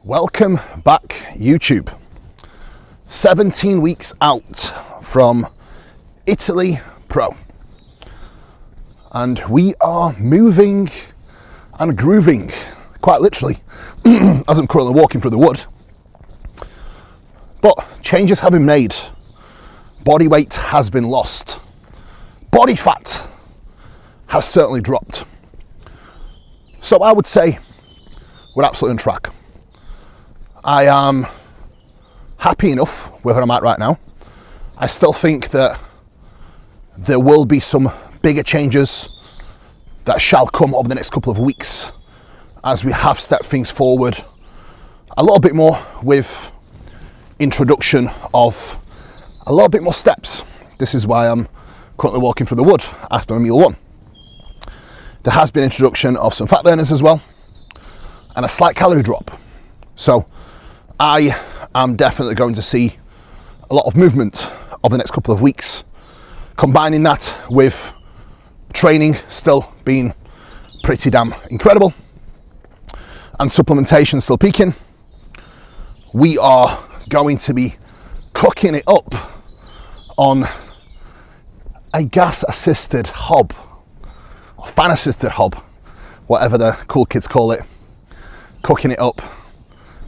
Welcome back, YouTube. 17 weeks out from Italy Pro, and we are moving and grooving, quite literally, as I'm currently walking through the wood. But changes have been made. Body weight has been lost. Body fat has certainly dropped. So I would say we're absolutely on track. I am happy enough with where I'm at right now. I still think that there will be some bigger changes that shall come over the next couple of weeks as we have stepped things forward a little bit more with introduction of a little bit more steps. This is why I'm currently walking through the wood after meal one. There has been introduction of some fat burners as well and a slight calorie drop. So I am definitely going to see a lot of movement over the next couple of weeks. Combining that with training still being pretty damn incredible and supplementation still peaking, we are going to be cooking it up on a gas assisted hob or fan assisted hob, whatever the cool kids call it. Cooking it up,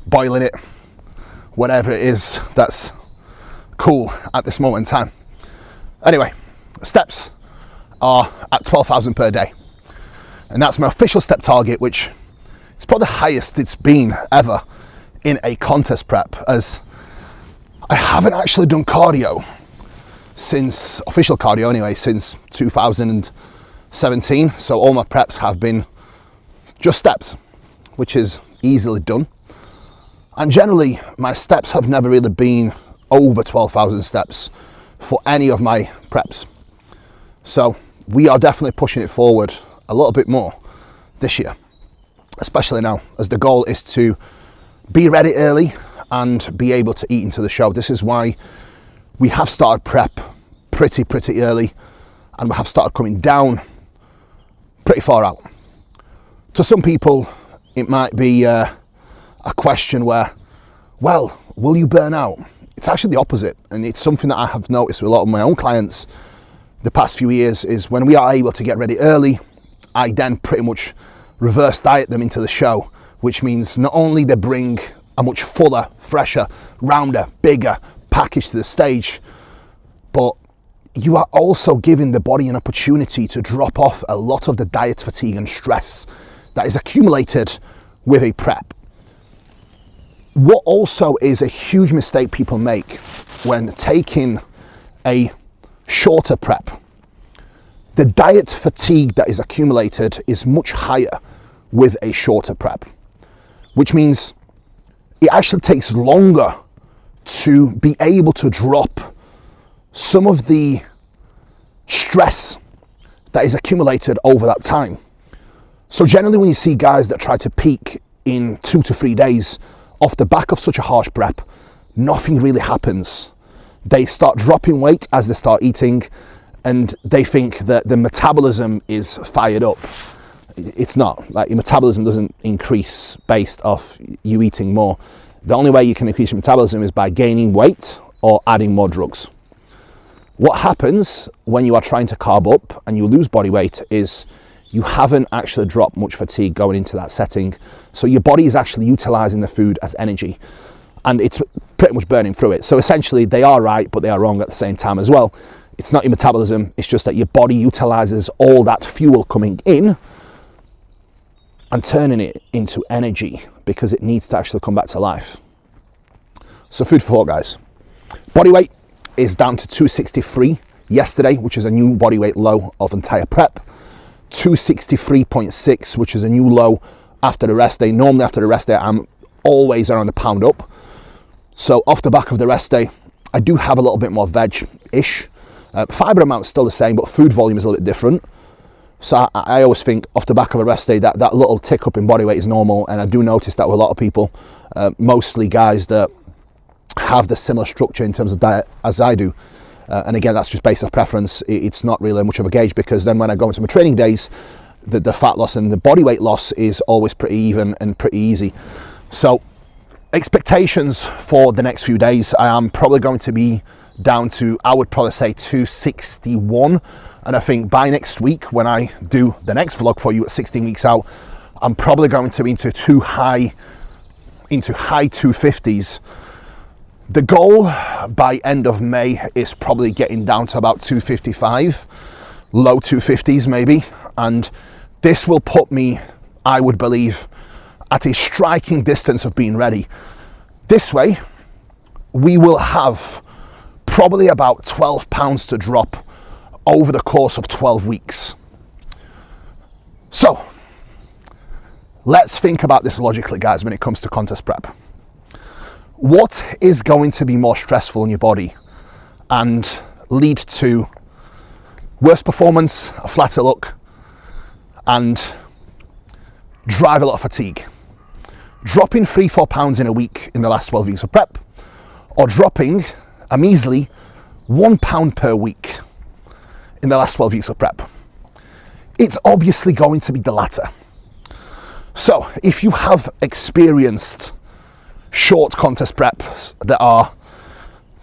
boiling it, whatever it is that's cool at this moment in time. Anyway, steps are at 12,000 per day, and that's my official step target, which is probably the highest it's been ever in a contest prep, as I haven't actually done cardio since, official cardio anyway, since 2017. So all my preps have been just steps, which is easily done. And generally, my steps have never really been over 12,000 steps for any of my preps. So we are definitely pushing it forward a little bit more this year, especially now, as the goal is to be ready early and be able to eat into the show. This is why we have started prep pretty early, and we have started coming down pretty far out. To some people, it might be a question where, well, will you burn out? It's actually the opposite, and it's something that I have noticed with a lot of my own clients the past few years, is when we are able to get ready early, I then pretty much reverse diet them into the show, which means not only they bring a much fuller, fresher, rounder, bigger package to the stage, but you are also giving the body an opportunity to drop off a lot of the diet fatigue and stress that is accumulated with a prep. What also is a huge mistake people make when taking a shorter prep, the diet fatigue that is accumulated is much higher with a shorter prep, which means it actually takes longer to be able to drop some of the stress that is accumulated over that time. So generally, when you see guys that try to peak in 2 to 3 days off the back of such a harsh prep, nothing really happens. They start dropping weight as they start eating, and they think that the metabolism is fired up. It's not. Like, your metabolism doesn't increase based off you eating more. The only way you can increase your metabolism is by gaining weight or adding more drugs. What happens when you are trying to carb up and you lose body weight is you haven't actually dropped much fatigue going into that setting. So your body is actually utilizing the food as energy, and it's pretty much burning through it. So essentially, they are right, but they are wrong at the same time as well. It's not your metabolism, it's just that your body utilizes all that fuel coming in and turning it into energy because it needs to actually come back to life. So food for thought, guys. Body weight is down to 263 yesterday, which is a new body weight low of entire prep. 263.6, which is a new low after the rest day. Normally after the rest day, I'm always around a pound up. So off the back of the rest day, I do have a little bit more veg-ish. Fiber amount is still the same, but food volume is a little bit different. So I always think off the back of a rest day, that little tick up in body weight is normal. And I do notice that with a lot of people, mostly guys that have the similar structure in terms of diet as I do. And again, that's just based off preference. It's not really much of a gauge, because then when I go into my training days, the fat loss and the body weight loss is always pretty even and pretty easy. So Expectations for the next few days, I am probably going to be down to, I would probably say 261. And I think by next week, when I do the next vlog for you at 16 weeks out, I'm probably going to be into high 250s. The goal by end of May is probably getting down to about 255, low 250s maybe. And this will put me, I would believe, at a striking distance of being ready. This way, we will have probably about 12 pounds to drop over the course of 12 weeks. So, let's think about this logically, guys, when it comes to contest prep. What is going to be more stressful in your body and lead to worse performance, a flatter look, and drive a lot of fatigue? Dropping 3-4 pounds in a week in the last 12 weeks of prep, or dropping a measly 1 pound per week in the last 12 weeks of prep? It's obviously going to be the latter. So if you have experienced short contest preps that are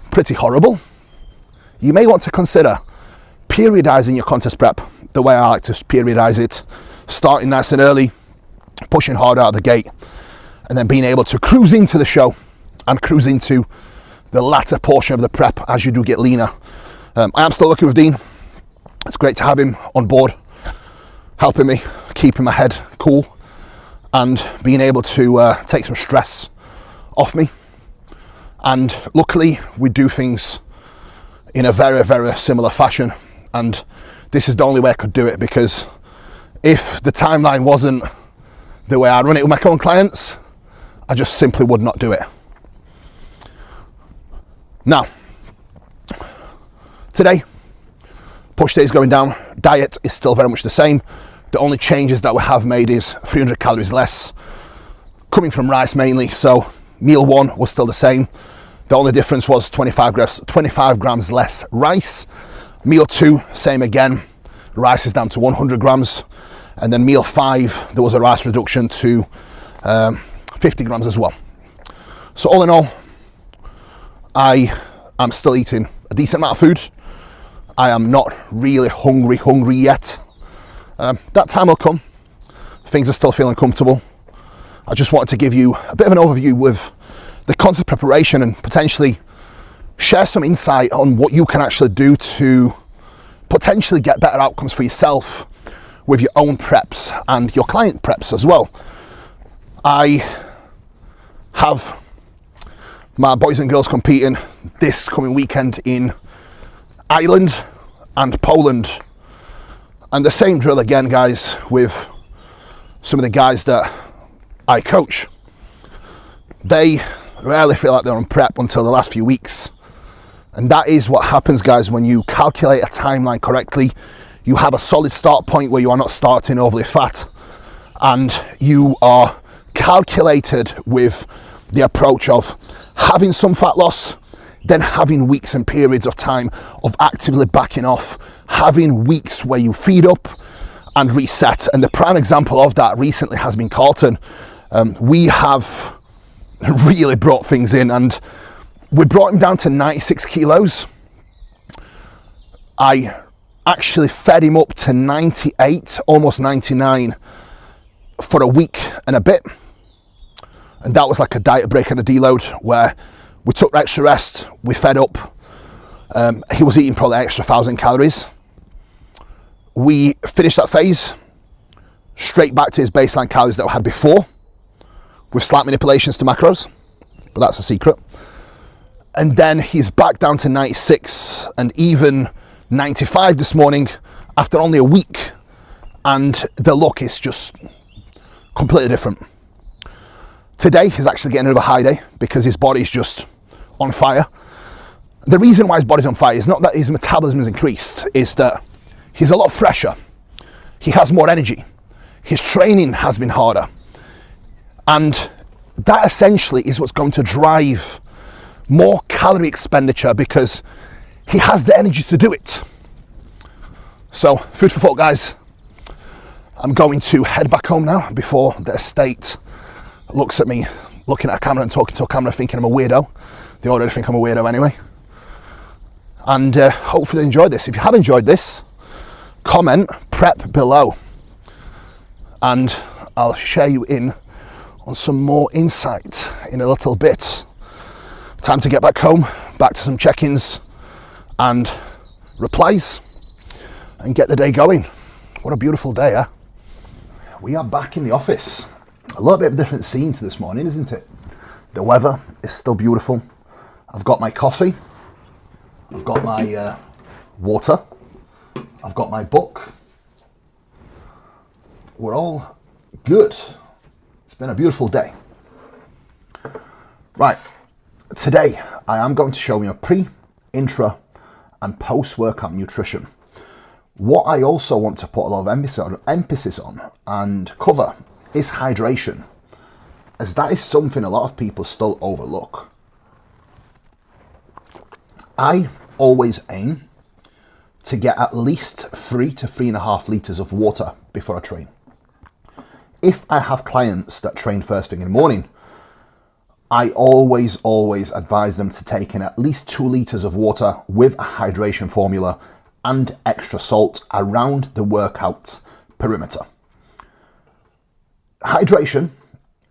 pretty horrible, you may want to consider periodizing your contest prep the way I like to periodize it, starting nice and early, pushing hard out of the gate, and then being able to cruise into the show and cruise into the latter portion of the prep as you do get leaner. I am still working with Dean. It's great to have him on board, helping me, keeping my head cool, and being able to take some stress off me. And luckily, we do things in a very, very similar fashion. And this is the only way I could do it, because if the timeline wasn't the way I run it with my current clients, I just simply would not do it. Now, today, push day is going down. Diet is still very much the same. The only changes that we have made is 300 calories less, coming from rice mainly. So meal 1 was still the same. The only difference was 25 grams less rice. Meal 2, same again. Rice is down to 100 grams. And then meal 5, there was a rice reduction to 50 grams as well. So all in all, I am still eating a decent amount of food. I am not really hungry yet. That time will come. Things are still feeling comfortable. I just wanted to give you a bit of an overview with the contest preparation and potentially share some insight on what you can actually do to potentially get better outcomes for yourself with your own preps and your client preps as well. I have my boys and girls competing this coming weekend in Ireland and Poland. And the same drill again, guys, with some of the guys that I coach. They rarely feel like they're on prep until the last few weeks. And that is what happens, guys, when you calculate a timeline correctly. You have a solid start point where you are not starting overly fat, and you are calculated with the approach of having some fat loss, then having weeks and periods of time of actively backing off, having weeks where you feed up and reset. And the prime example of that recently has been Carlton. We have really brought things in, and we brought him down to 96 kilos. I actually fed him up to 98, almost 99 for a week and a bit. And that was like a diet break and a deload where we took extra rest, we fed up. He was eating probably extra 1,000 calories. We finished that phase, straight back to his baseline calories that we had before, with slight manipulations to macros, but that's a secret. And then he's back down to 96 and even 95 this morning after only a week. And the look is just completely different. Today is actually getting another high day because his body's just on fire. The reason why his body's on fire is not that his metabolism is increased, is that he's a lot fresher. He has more energy. His training has been harder. And that essentially is what's going to drive more calorie expenditure because he has the energy to do it. So, food for thought, guys. I'm going to head back home now before the estate looks at me looking at a camera and talking to a camera thinking I'm a weirdo. They already think I'm a weirdo anyway. And hopefully they enjoyed this. If you have enjoyed this, comment prep below and I'll share you in on some more insight in a little bit. Time to get back home, back to some check-ins and replies and get the day going. What a beautiful day, huh? We are back in the office. A little bit of a different scene to this morning, isn't it? The weather is still beautiful. I've got my coffee. I've got my water. I've got my book. We're all good. It's been a beautiful day. Right, today I am going to show you a pre, intra and post-workout nutrition. What I also want to put a lot of emphasis on and cover is hydration, as that is something a lot of people still overlook. I always aim to get at least 3 to 3.5 litres of water before I train. If I have clients that train first thing in the morning, I always advise them to take in at least 2 litres of water with a hydration formula and extra salt around the workout perimeter. Hydration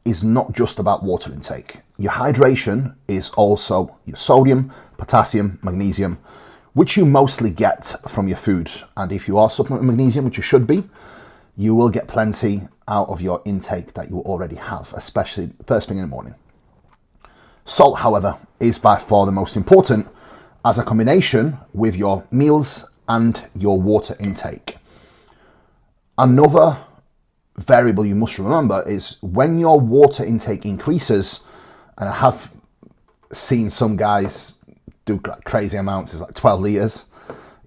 is not just about water intake. Your hydration is also your sodium, potassium, magnesium, which you mostly get from your food. And if you are supplementing magnesium, which you should be, you will get plenty out of your intake that you already have, especially first thing in the morning. Salt, however, is by far the most important as a combination with your meals and your water intake. Another variable you must remember is when your water intake increases, and I have seen some guys do crazy amounts, it's like 12 litres.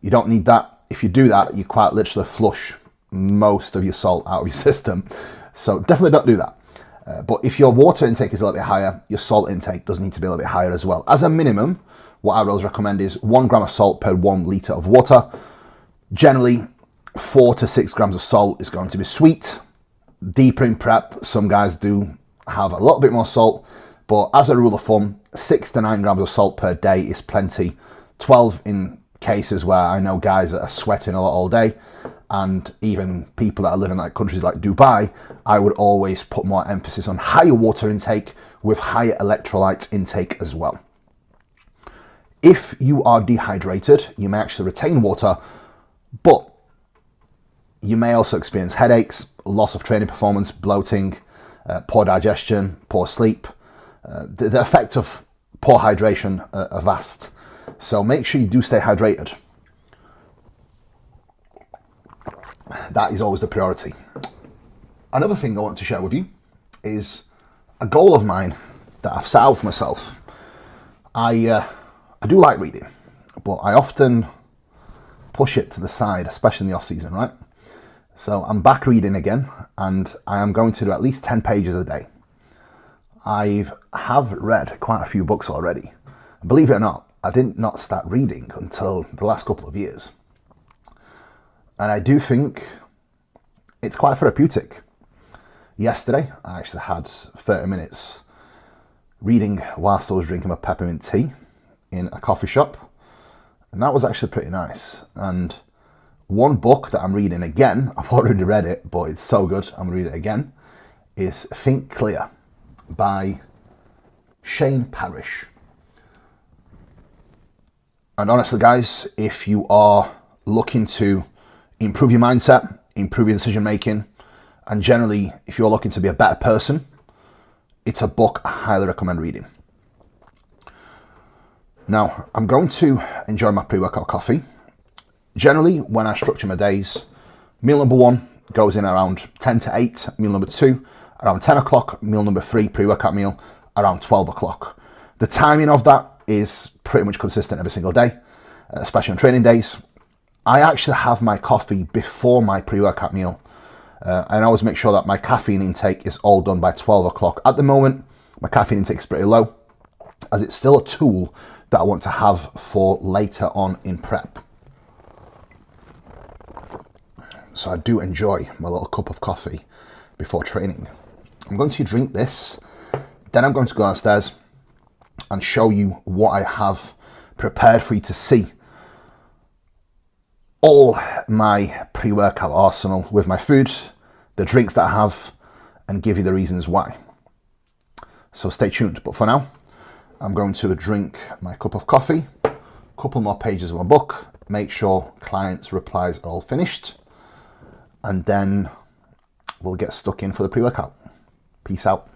You don't need that. If you do that, you quite literally flush most of your salt out of your system. So definitely don't do that. But if your water intake is a little bit higher, your salt intake does need to be a little bit higher as well. As a minimum, what I always recommend is 1 gram of salt per 1 litre of water. Generally, 4 to 6 grams of salt is going to be sweet. Deeper in prep, some guys do have a little bit more salt, but as a rule of thumb, 6 to 9 grams of salt per day is plenty. 12 in cases where I know guys that are sweating a lot all day, and even people that are living in like countries like Dubai, I would always put more emphasis on higher water intake with higher electrolyte intake as well. If you are dehydrated, you may actually retain water, but you may also experience headaches, loss of training performance, bloating, poor digestion, poor sleep. The effects of poor hydration are vast. So make sure you do stay hydrated. That is always the priority. Another thing I want to share with you is a goal of mine that I've set out for myself. I do like reading, but I often push it to the side, especially in the off season, right? So I'm back reading again, and I am going to do at least 10 pages a day. I have read quite a few books already. Believe it or not, I did not start reading until the last couple of years. And I do think it's quite therapeutic. Yesterday, I actually had 30 minutes reading whilst I was drinking my peppermint tea in a coffee shop. And that was actually pretty nice. And one book that I'm reading again, I've already read it, but it's so good, I'm going to read it again, is Think Clear by Shane Parrish. And honestly, guys, if you are looking to improve your mindset, improve your decision making, and generally, if you're looking to be a better person, it's a book I highly recommend reading. Now, I'm going to enjoy my pre-workout coffee. Generally, when I structure my days, meal number 1 goes in around 10 to 8, meal number 2 around 10 o'clock, meal number 3, pre-workout meal, around 12 o'clock. The timing of that is pretty much consistent every single day, especially on training days. I actually have my coffee before my pre-workout meal, and I always make sure that my caffeine intake is all done by 12 o'clock. At the moment, my caffeine intake is pretty low, as it's still a tool that I want to have for later on in prep. So I do enjoy my little cup of coffee before training. I'm going to drink this Then I'm going to go downstairs and show you what I have prepared for you to see. All my pre-workout arsenal with my food, the drinks that I have, and give you the reasons why. So stay tuned. But for now, I'm going to drink my cup of coffee, a couple more pages of my book, make sure clients' replies are all finished, and then we'll get stuck in for the pre-workout. Peace out.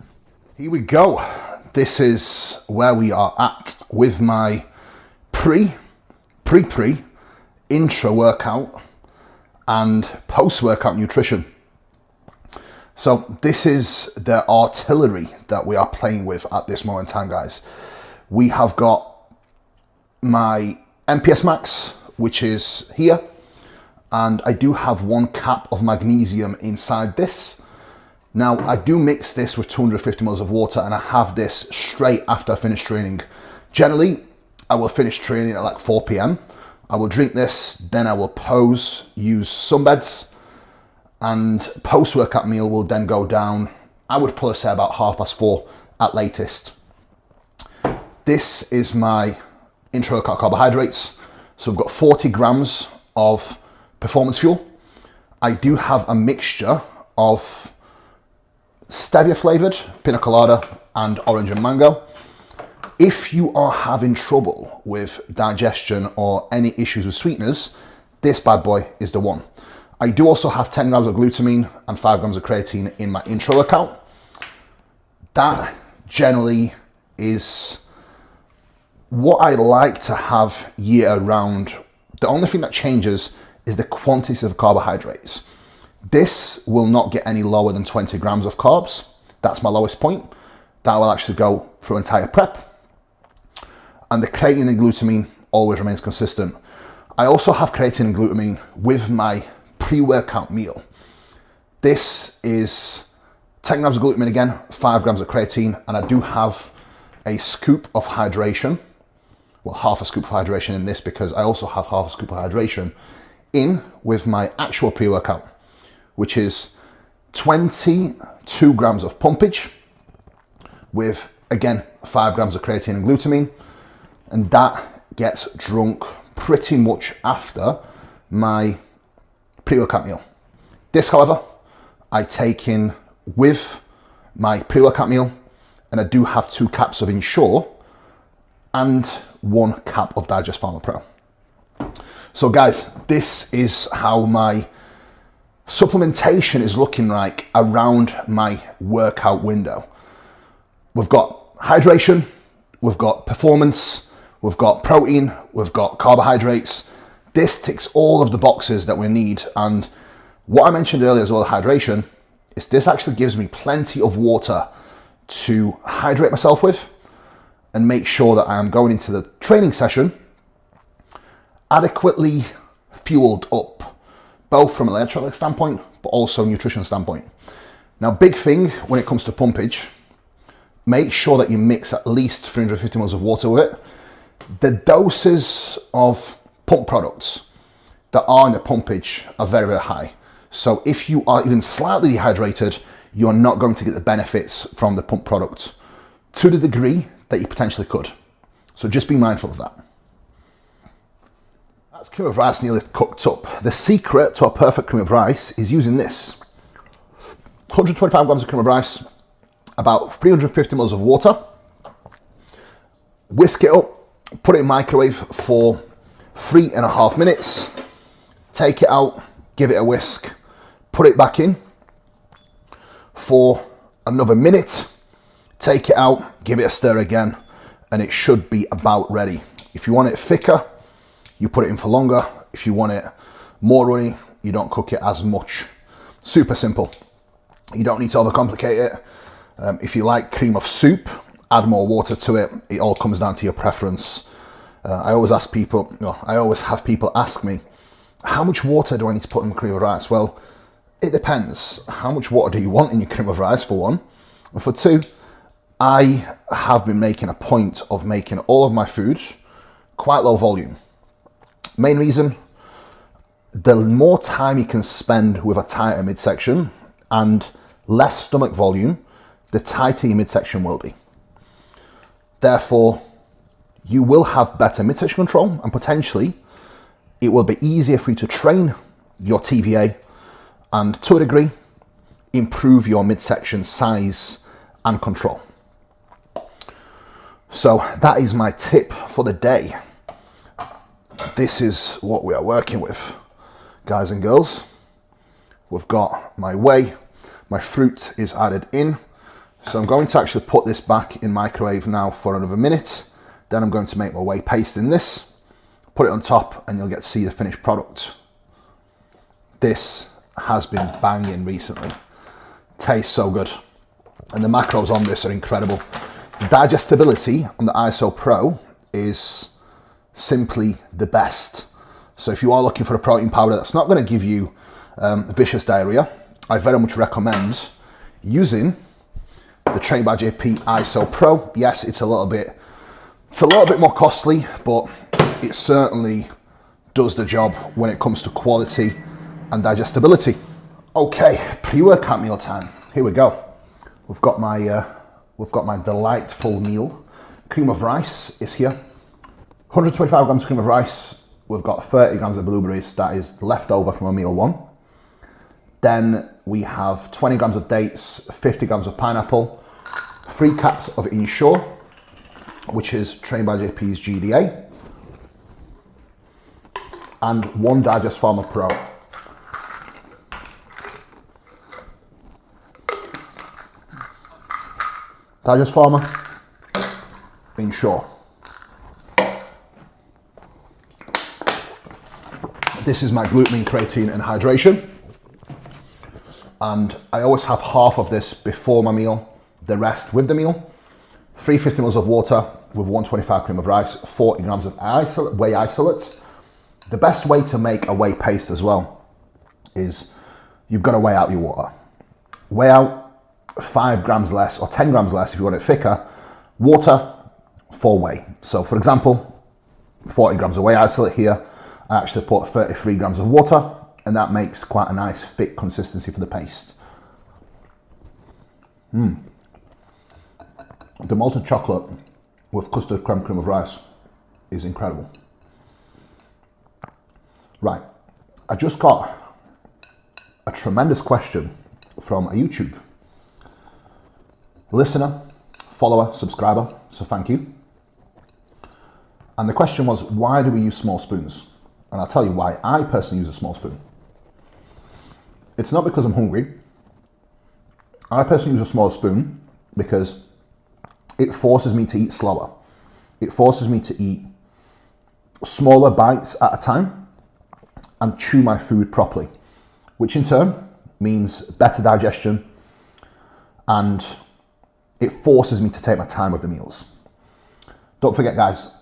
Here we go. This is where we are at with my pre, intra workout and post workout nutrition. So this is the artillery that we are playing with at this moment in time, guys. We have got my MPS Max, which is here, and I do have 1 cap of magnesium inside this. Now I do mix this with 250 ml of water, and I have this straight after I finish training. Generally, I will finish training at like 4 p.m. I will drink this, then I will pose, use sunbeds, and post-workout meal will then go down, I would probably say about 4:30 at latest. This is my intra-workout carbohydrates. So we've got 40 grams of performance fuel. I do have a mixture of stevia flavored, pina colada, and orange and mango. If you are having trouble with digestion or any issues with sweeteners, this bad boy is the one. I do also have 10 grams of glutamine and 5 grams of creatine in my intro workout. That generally is what I like to have year round. The only thing that changes is the quantities of carbohydrates. This will not get any lower than 20 grams of carbs. That's my lowest point. That will actually go through entire prep. And the creatine and glutamine always remains consistent. I also have creatine and glutamine with my pre-workout meal. This is 10 grams of glutamine again, 5 grams of creatine, and I do have a scoop of hydration. Well, half a scoop of hydration in this because I also have half a scoop of hydration in with my actual pre-workout, which is 22 grams of pumpage with, again, 5 grams of creatine and glutamine. And that gets drunk pretty much after my pre-workout meal. This, however, I take in with my pre-workout meal, and I do have 2 caps of Ensure and 1 cap of Digest Pharma Pro. So guys, this is how my supplementation is looking like around my workout window. We've got hydration, we've got performance, we've got protein, we've got carbohydrates. This ticks all of the boxes that we need. And what I mentioned earlier as well, hydration, is this actually gives me plenty of water to hydrate myself with and make sure that I am going into the training session adequately fueled up, both from an electrolyte standpoint, but also nutrition standpoint. Now, big thing when it comes to pumpage, make sure that you mix at least 350 ml of water with it. The doses of pump products that are in the pumpage are very, very high. So if you are even slightly dehydrated, you're not going to get the benefits from the pump product to the degree that you potentially could. So just be mindful of that. That's cream of rice nearly cooked up. The secret to a perfect cream of rice is using this. 125 grams of cream of rice, about 350 ml of water. Whisk it up, put it in microwave for 3.5 minutes. Take it out, give it a whisk, put it back in for another minute. Take it out, give it a stir again, and it should be about ready. If you want it thicker, you put it in for longer. If you want it more runny, you don't cook it as much. Super simple. You don't need to overcomplicate it. If you like cream of soup, add more water to it. It all comes down to your preference. I always have people ask me, how much water do I need to put in my cream of rice? Well, it depends. How much water do you want in your cream of rice, for one? And for two, I have been making a point of making all of my food quite low volume. Main reason, the more time you can spend with a tighter midsection and less stomach volume, the tighter your midsection will be. Therefore, you will have better midsection control, and potentially it will be easier for you to train your TVA and, to a degree, improve your midsection size and control. So that is my tip for the day. This is what we are working with, guys and girls. We've got my whey, my fruit is added in. So I'm going to actually put this back in microwave now for another minute. Then I'm going to make my whey paste in this, put it on top, and you'll get to see the finished product. This has been banging recently. Tastes so good. And the macros on this are incredible. The digestibility on the ISO Pro is simply the best. So if you are looking for a protein powder that's not going to give you vicious diarrhea, I very much recommend using the Trained by JP ISO Pro. Yes, it's a little bit more costly, but it certainly does the job when it comes to quality and digestibility. Okay, pre-workout meal time. Here we go. We've got my delightful meal. Cream of rice is here. 125 grams of cream of rice. We've got 30 grams of blueberries. That is left over from a meal one. Then we have 20 grams of dates, 50 grams of pineapple, 3 caps of Ensure, which is Trained by JP's GDA, and 1 Digest Farmer Pro. Digest Farmer, Ensure. This is my glutamine, creatine and hydration. And I always have half of this before my meal, the rest with the meal. 350 ml of water with 125 cream of rice, 40 grams of whey isolate. The best way to make a whey paste as well is you've got to weigh out your water. Weigh out 5 grams less or 10 grams less if you want it thicker, water for whey. So for example, 40 grams of whey isolate here, I actually put 33 grams of water, and that makes quite a nice thick consistency for the paste. The malted chocolate with custard creme cream of rice is incredible. Right, I just got a tremendous question from a YouTube listener, follower, subscriber, so thank you. And the question was, why do we use small spoons? And I'll tell you why I personally use a small spoon. It's not because I'm hungry. I personally use a small spoon because it forces me to eat slower. It forces me to eat smaller bites at a time and chew my food properly, which in turn means better digestion, and it forces me to take my time with the meals. Don't forget, guys,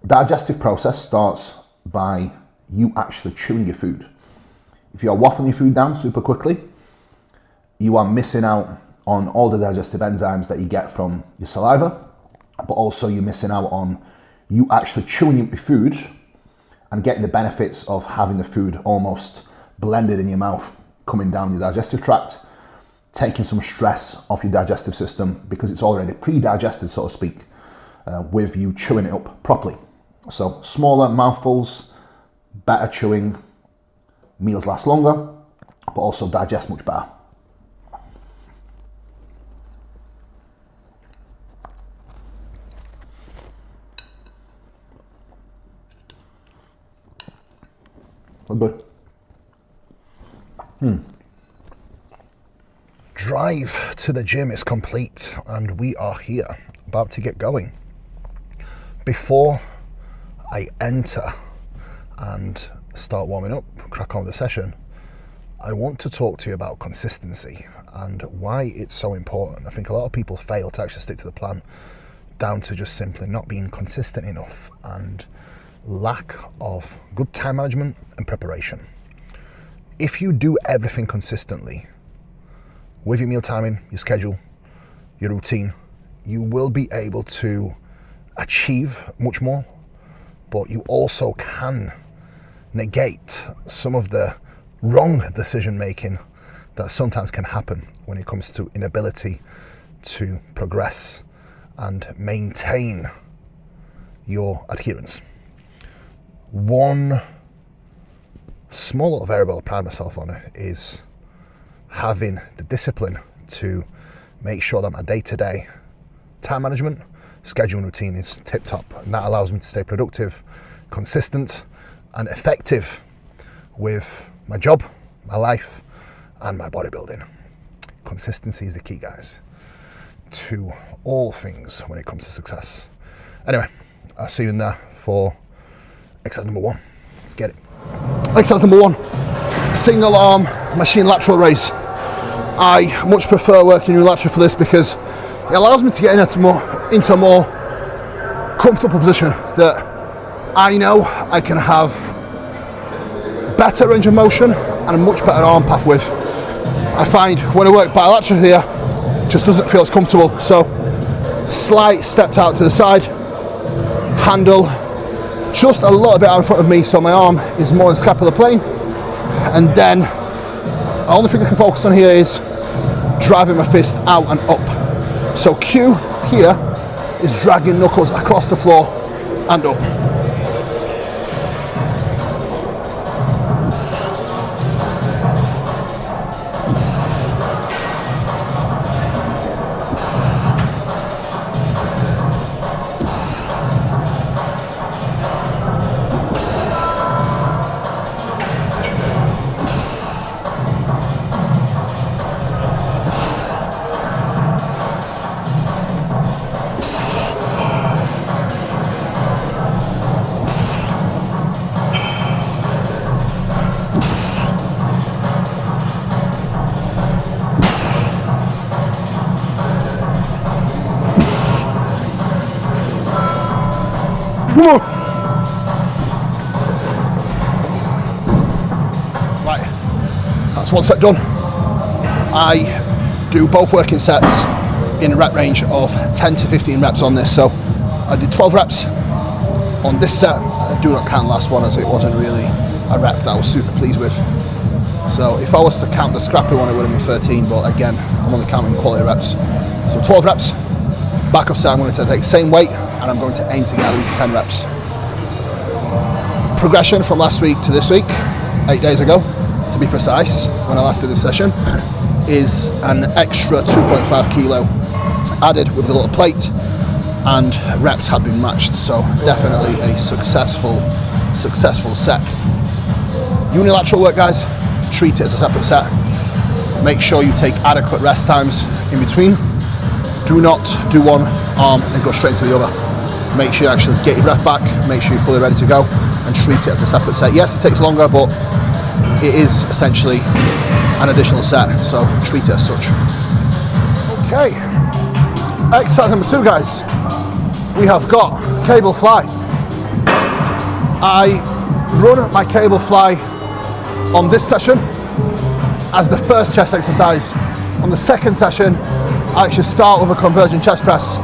digestive process starts by you actually chewing your food. If you are waffling your food down super quickly, you are missing out on all the digestive enzymes that you get from your saliva, but also you're missing out on you actually chewing your food and getting the benefits of having the food almost blended in your mouth, coming down your digestive tract, taking some stress off your digestive system because it's already pre-digested, so to speak, with you chewing it up properly. So smaller mouthfuls, better chewing, meals last longer, but also digest much better. Good. Drive to the gym is complete and we are here, about to get going. Before I enter and start warming up, crack on with the session, I want to talk to you about consistency and why it's so important. I think a lot of people fail to actually stick to the plan down to just simply not being consistent enough and lack of good time management and preparation. If you do everything consistently with your meal timing, your schedule, your routine, you will be able to achieve much more, but you also can negate some of the wrong decision making that sometimes can happen when it comes to inability to progress and maintain your adherence. One small little variable I pride myself on is having the discipline to make sure that my day-to-day time management, scheduling routine is tip-top, and that allows me to stay productive, consistent, and effective with my job, my life, and my bodybuilding. Consistency is the key, guys, to all things when it comes to success. Anyway, I'll see you in there for exercise number 1. Let's get it. Exercise number 1, single arm machine lateral raise. I much prefer working unilateral for this because it allows me to get into a more comfortable position that I know I can have better range of motion and a much better arm path with. I find when I work bilateral here, it just doesn't feel as comfortable. So slight stepped out to the side, handle just a little bit out in front of me so my arm is more in scapular plane, and then the only thing I can focus on here is driving my fist out and up. So Q here is dragging knuckles across the floor and up. Right, that's one set done. I do both working sets in a rep range of 10 to 15 reps on this. So I did 12 reps on this set. I do not count the last one as it wasn't really a rep that I was super pleased with. So if I was to count the scrappy one, it would have been 13, but again, I'm only counting quality reps. So 12 reps, back off set, I'm going to take the same weight and I'm going to aim to get at least 10 reps. Progression from last week to this week, 8 days ago to be precise, when I last did this session, is an extra 2.5 kilo added with a little plate, and reps have been matched, so definitely a successful set. Unilateral work, guys, treat it as a separate set. Make sure you take adequate rest times in between. Do not do one arm and go straight to the other. Make sure you actually get your breath back, make sure you're fully ready to go, and treat it as a separate set. Yes, it takes longer, but it is essentially an additional set, so treat it as such. Okay, exercise number 2, guys. We have got cable fly. I run my cable fly on this session as the first chest exercise. On the second session, I actually start with a convergent chest press.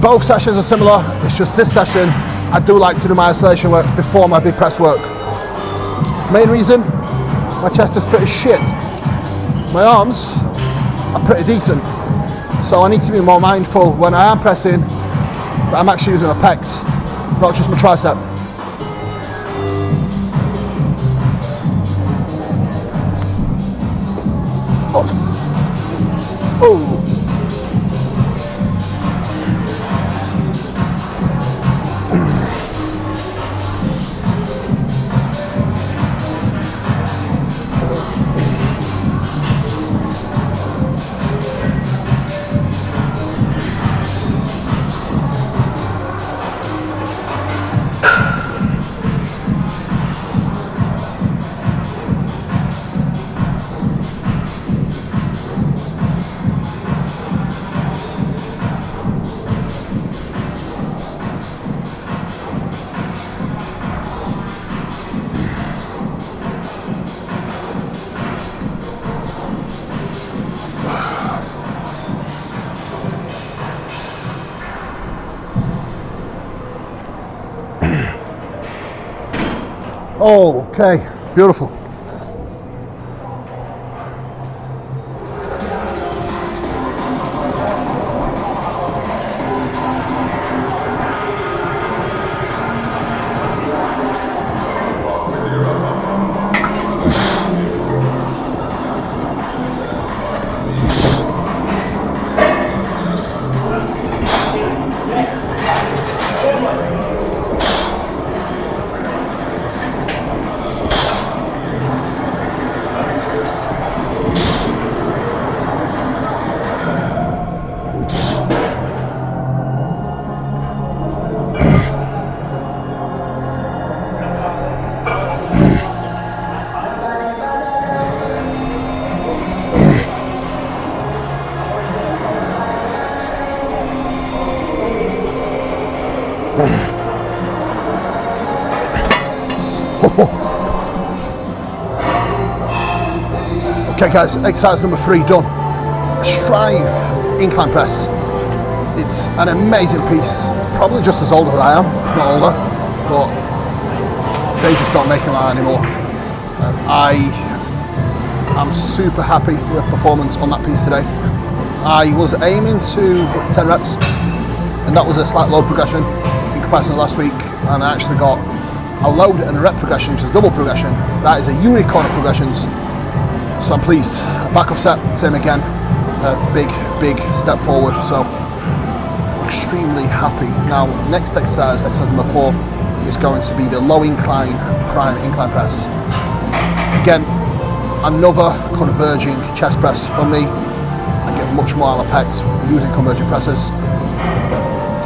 Both sessions are similar, it's just this session I do like to do my isolation work before my big press work. Main reason, my chest is pretty shit. My arms are pretty decent, so I need to be more mindful when I am pressing that I'm actually using my pecs, not just my tricep. Oh. Okay, beautiful. Okay guys, exercise number 3 done. Strive incline press. It's an amazing piece, probably just as old as I am, if not older, but they just don't make them like that anymore. I'm super happy with performance on that piece today. I was aiming to hit 10 reps, and that was a slight load progression in comparison to last week, and I actually got a load and a rep progression, which is double progression. That is a unicorn of progressions, so I'm pleased. Back off set, same again, big step forward, so extremely happy. Now, next exercise number 4, is going to be the low incline prime incline press. Again, another converging chest press for me. I get much more out of pecs using converging presses,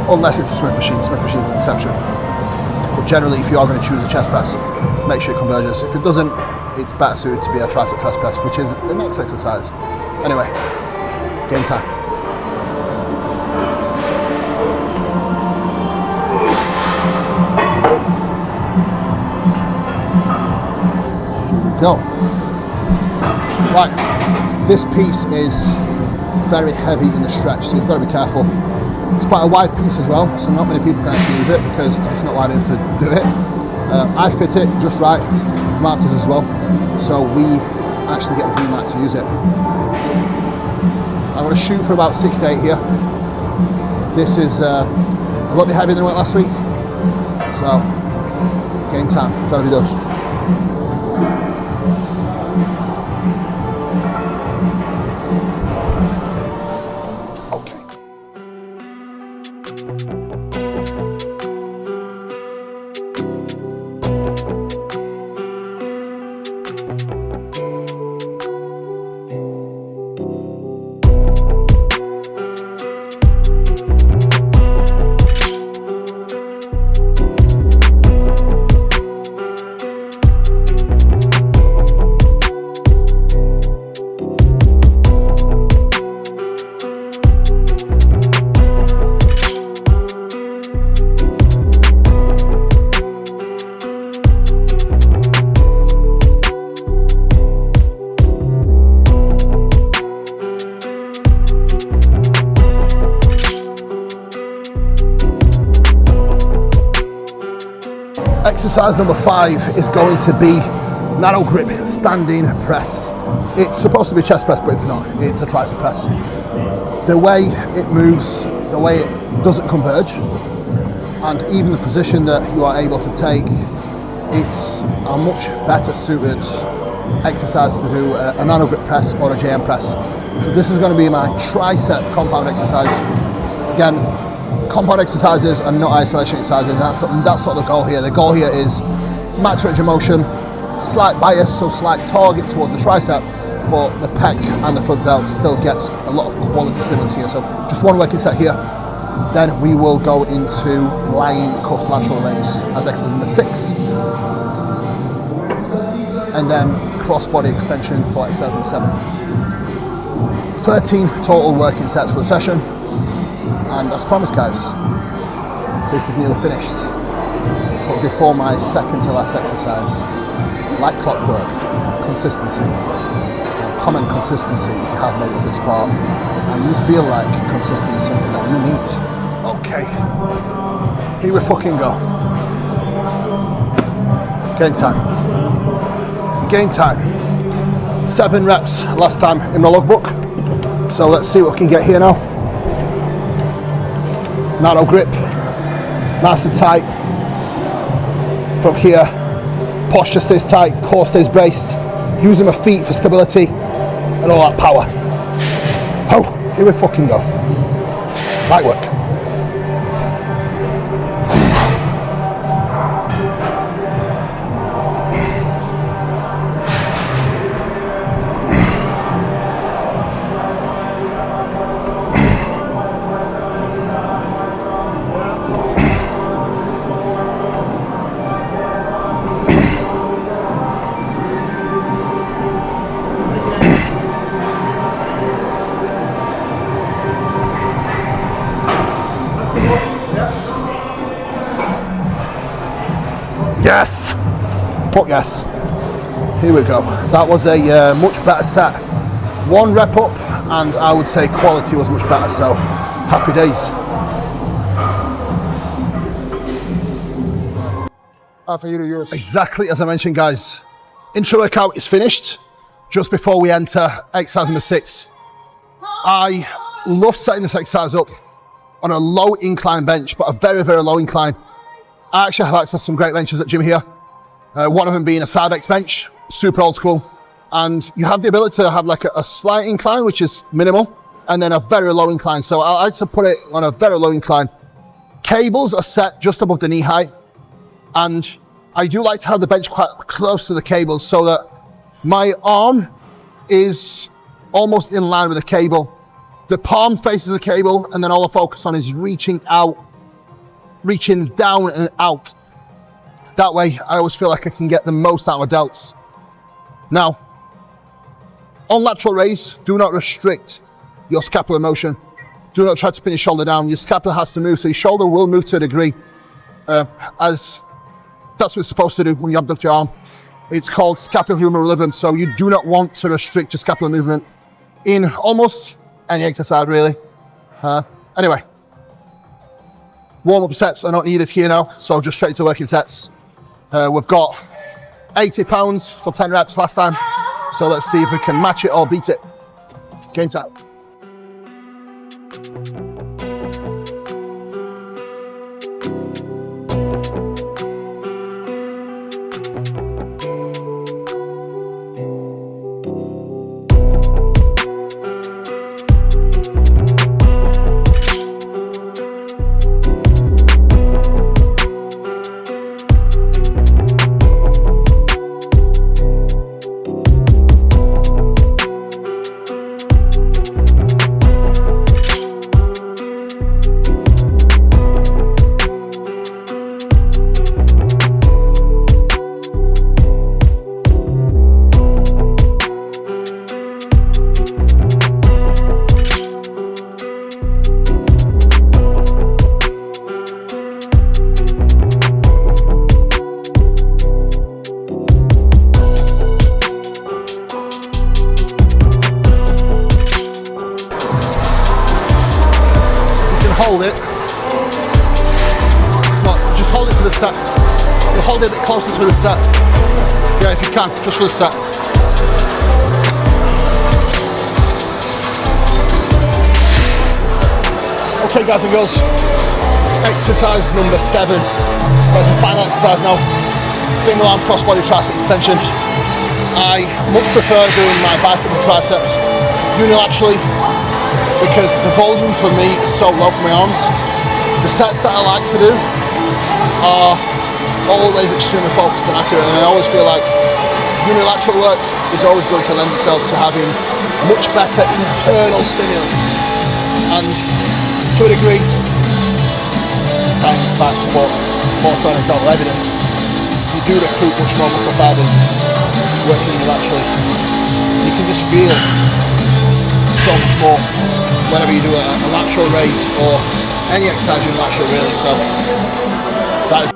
unless it's a Smith machine. Smith machine is an exception. But generally, if you are going to choose a chest press, make sure it converges. If it doesn't, it's better suited to be a tricep chest press, which is the next exercise. Anyway, game time. Go. Right, this piece is very heavy in the stretch, so you've got to be careful. It's quite a wide piece as well, so not many people can actually use it because it's not wide enough to do it. I fit it just right, Mark does as well, so we actually get a green light to use it. I'm going to shoot for about 6 to 8 here. This is a lot heavier than it went last week, so game time, got to be done. Exercise number 5 is going to be narrow grip standing press. It's supposed to be chest press, but it's not. It's a tricep press. The way it moves, the way it doesn't converge, and even the position that you are able to take, it's a much better suited exercise to do a narrow grip press or a JM press. So this is going to be my tricep compound exercise. Again, compound exercises are not isolation exercises. That's not the goal here. The goal here is max range of motion, slight bias, so slight target towards the tricep, but the pec and the front delt still gets a lot of quality stimulus here. So just one working set here. Then we will go into lying cuffed lateral raise as exercise number 6. And then cross body extension for exercise number 7. 13 total working sets for the session. And as promised guys, this is nearly finished. But before my second to last exercise, like clockwork, consistency. Comment consistency if you have made it to this part and you feel like consistency is something that you need. Okay, here we fucking go. Game time. Game time. 7 reps last time in my logbook. So let's see what we can get here now. Narrow grip, nice and tight. From here, posture stays tight, core stays braced. Using my feet for stability and all that power. Oh, here we fucking go. Light work. Yes. But yes, here we go. That was a much better set. 1 rep up, and I would say quality was much better, so happy days. After you do yours. Exactly as I mentioned, guys. Intro workout is finished. Just before we enter exercise number 6, I love setting this exercise up on a low incline bench, but a very, very low incline. I actually have access to some great benches at gym here. One of them being a Cybex bench, super old school. And you have the ability to have like a slight incline, which is minimal, and then a very low incline. So I like to put it on a very low incline. Cables are set just above the knee height. And I do like to have the bench quite close to the cables so that my arm is almost in line with the cable. The palm faces the cable, and then all I focus on is reaching out, reaching down and out. That way, I always feel like I can get the most out of delts. Now, on lateral raise, do not restrict your scapular motion. Do not try to pin your shoulder down. Your scapula has to move, so your shoulder will move to a degree, as that's what it's supposed to do when you abduct your arm. It's called scapulohumeral rhythm, so you do not want to restrict your scapular movement in almost any exercise, really. Anyway, warm-up sets are not needed here now, so just straight to working sets. We've got 80 pounds for 10 reps last time, so let's see if we can match it or beat it. Game time. Hold it. No, just hold it for the set. You'll hold it a bit closer to the set. Yeah, if you can, just for the set. Okay, guys and girls, exercise number 7. That's the final exercise now. Single arm cross body tricep extensions. I much prefer doing my bicep and triceps unilaterally, because the volume for me is so low for my arms. The sets that I like to do are always extremely focused and accurate, and I always feel like unilateral work is always going to lend itself to having much better internal stimulus. And to a degree, science backed, but more so anecdotal evidence, you do recruit much more muscle fibers working unilaterally. You can just feel so much more whenever you do a lateral raise or any exercise unilateral, really. So that is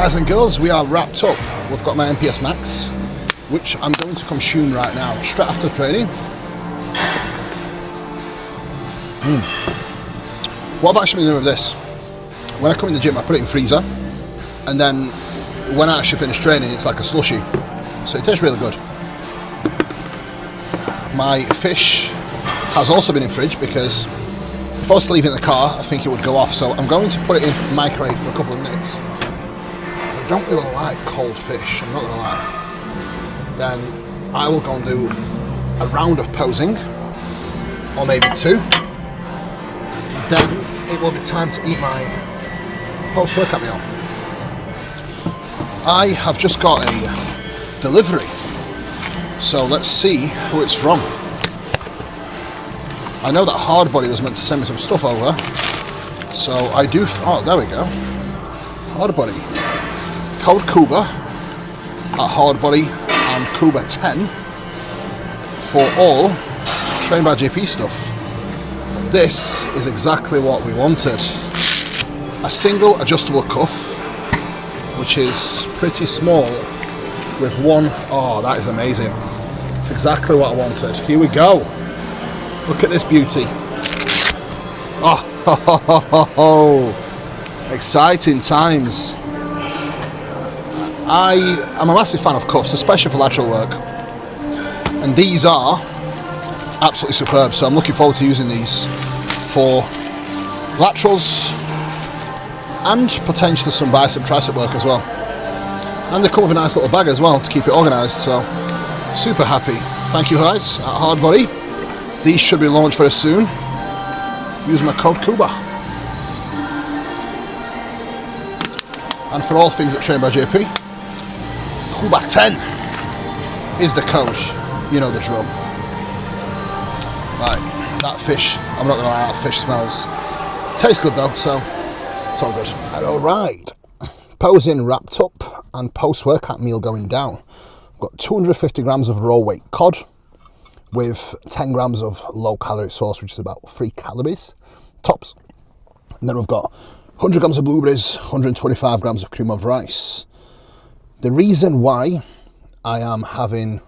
Guys and girls, we are wrapped up. We've got my MPS Max, which I'm going to consume right now, straight after training. What I've actually been doing with this, when I come in the gym I put it in freezer, and then when I actually finish training it's like a slushie, so it tastes really good. My fish has also been in fridge because if I was to leave it in the car I think it would go off, so I'm going to put it in the microwave for a couple of minutes. So I don't really like cold fish, I'm not going to lie. Then I will go and do a round of posing, or maybe two. Then it will be time to eat my post-workout meal. I have just got a delivery, so let's see who it's from. I know that Hardbody was meant to send me some stuff over, so I do. Oh, there we go. Hardbody. Code Kuba at Hardbody and Kuba 10 for all Train by JP stuff. This is exactly what we wanted. A single adjustable cuff, which is pretty small, with one. Oh, that is amazing. It's exactly what I wanted. Here we go. Look at this beauty. Oh, ho, ho, ho, ho, ho. Exciting times. I'm a massive fan of cuffs, especially for lateral work. And these are absolutely superb, so I'm looking forward to using these for laterals and potentially some bicep tricep work as well. And they come with a nice little bag as well to keep it organised, so super happy. Thank you guys at Hardbody. These should be launched very soon. Use my code Kuba. And for all things at Train by JP, Kuba 10 is the code. You know the drill. Right, that fish, I'm not going to lie, that fish smells. Tastes good though, so it's all good. Alright, posing wrapped up and post-workout meal going down. I've got 250 grams of raw weight cod with 10 grams of low calorie sauce, which is about 3 calories tops. And then we've got 100 grams of blueberries, 125 grams of cream of rice. The reason why I am having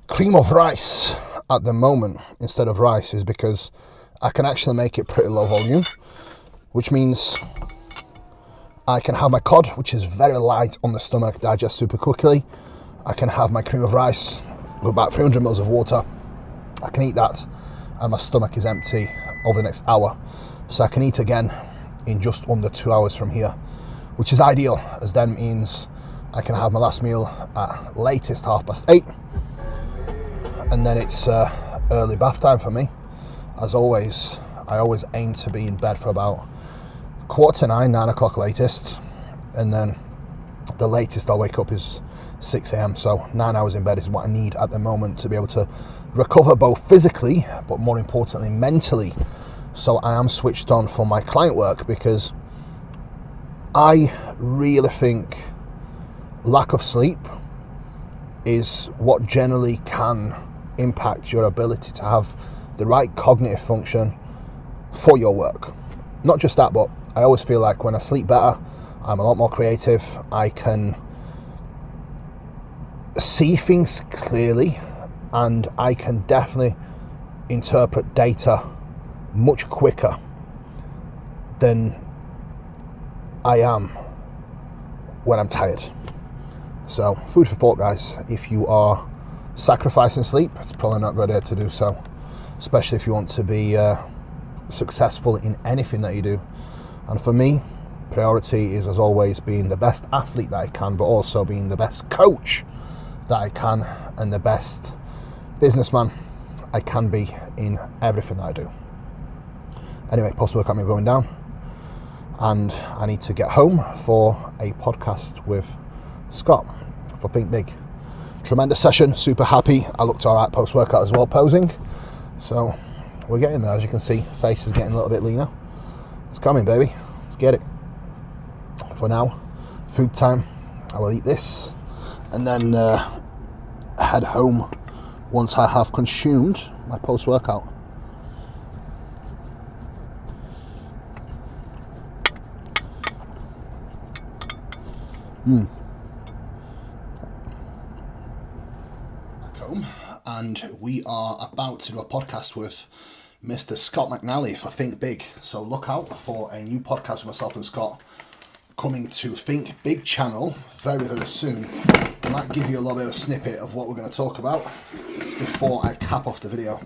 cream of rice at the moment instead of rice is because I can actually make it pretty low volume, which means I can have my cod, which is very light on the stomach, digest super quickly. I can have my cream of rice with about 300 ml of water. I can eat that and my stomach is empty over the next hour, so I can eat again in just under 2 hours from here, which is ideal, as then means I can have my last meal at latest 8:30, and then it's early bath time for me. As always, I always aim to be in bed for about 8:45, 9 o'clock latest, and then the latest I'll wake up is 6 a.m. So 9 hours in bed is what I need at the moment to be able to recover both physically, but more importantly mentally. So I am switched on for my client work, because I really think lack of sleep is what generally can impact your ability to have the right cognitive function for your work. Not just that, but I always feel like when I sleep better, I'm a lot more creative. I can see things clearly, and I can definitely interpret data much quicker than I am when I'm tired. So food for thought, guys. If you are sacrificing sleep, it's probably not a good idea to do so, especially if you want to be successful in anything that you do. And for me, priority is, as always, being the best athlete that I can, but also being the best coach that I can and the best businessman I can be in everything that I do. Anyway, post-workout meal going down, and I need to get home for a podcast with Scott for Think Big. Tremendous session, super happy. I looked all right post-workout as well, posing. So we're getting there. As you can see, face is getting a little bit leaner. It's coming, baby. Let's get it. For now, food time. I will eat this and then head home once I have consumed my post-workout. Back home, and we are about to do a podcast with Mr. Scott McNally for Think Big. So look out for a new podcast with myself and Scott coming to Think Big channel very, very soon. I might give you a little bit of a snippet of what we're going to talk about before I cap off the video.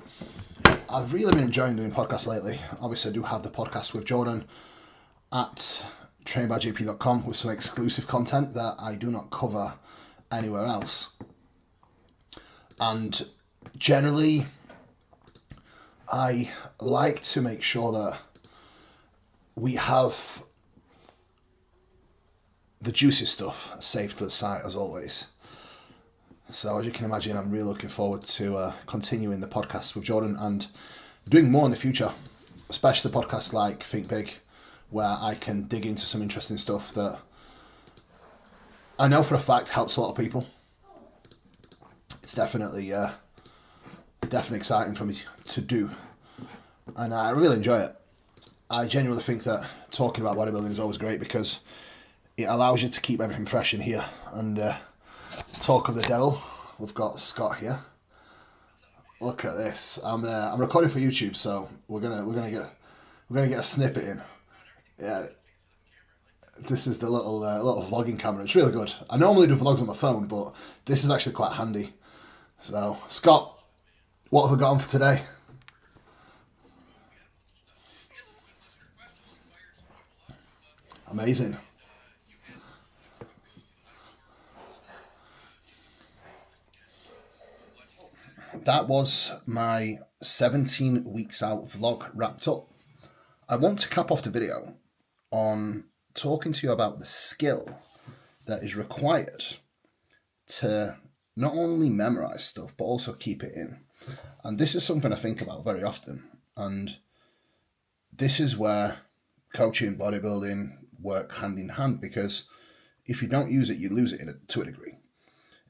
I've really been enjoying doing podcasts lately. Obviously, I do have the podcast with Jordan at trainbyjp.com with some exclusive content that I do not cover anywhere else. And generally, I like to make sure that we have the juicy stuff saved for the site as always. So as you can imagine, I'm really looking forward to continuing the podcast with Jordan and doing more in the future, especially podcasts like Think Big, where I can dig into some interesting stuff that I know for a fact helps a lot of people. It's definitely exciting for me to do, and I really enjoy it. I genuinely think that talking about bodybuilding is always great because it allows you to keep everything fresh in here. And talk of the devil, we've got Scott here. Look at this. I'm recording for YouTube, so we're gonna get a snippet in. Yeah, this is the little vlogging camera. It's really good. I normally do vlogs on my phone, but this is actually quite handy. So Scott, what have we got on for today? Amazing. That was my 17 weeks out vlog wrapped up. I want to cap off the video on talking to you about the skill that is required to not only memorize stuff, but also keep it in. And this is something I think about very often. And this is where coaching, bodybuilding work hand in hand, because if you don't use it, you lose it to a degree.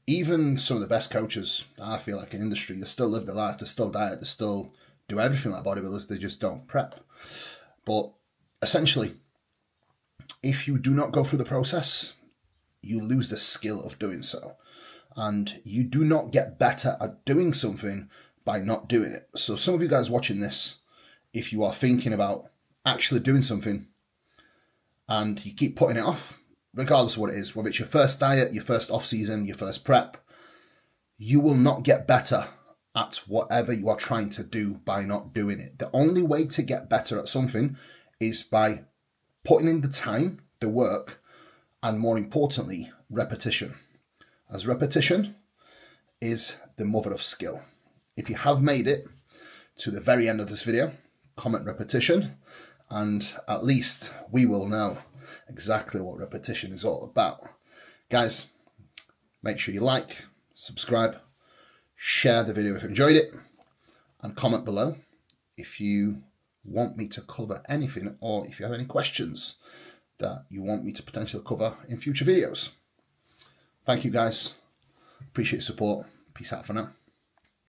Even some of the best coaches, I feel like in industry, they still live their life, they still diet, they still do everything like bodybuilders, they just don't prep. But essentially, if you do not go through the process, you lose the skill of doing so. And you do not get better at doing something by not doing it. So some of you guys watching this, if you are thinking about actually doing something and you keep putting it off, regardless of what it is, whether it's your first diet, your first off-season, your first prep, you will not get better at whatever you are trying to do by not doing it. The only way to get better at something is by putting in the time, the work, and more importantly, repetition. As repetition is the mother of skill. If you have made it to the very end of this video, comment repetition, and at least we will know exactly what repetition is all about. Guys, make sure you like, subscribe, share the video if you enjoyed it, and comment below if you want me to cover anything or if you have any questions that you want me to potentially cover in future videos. Thank you guys. Appreciate your support. Peace out for now.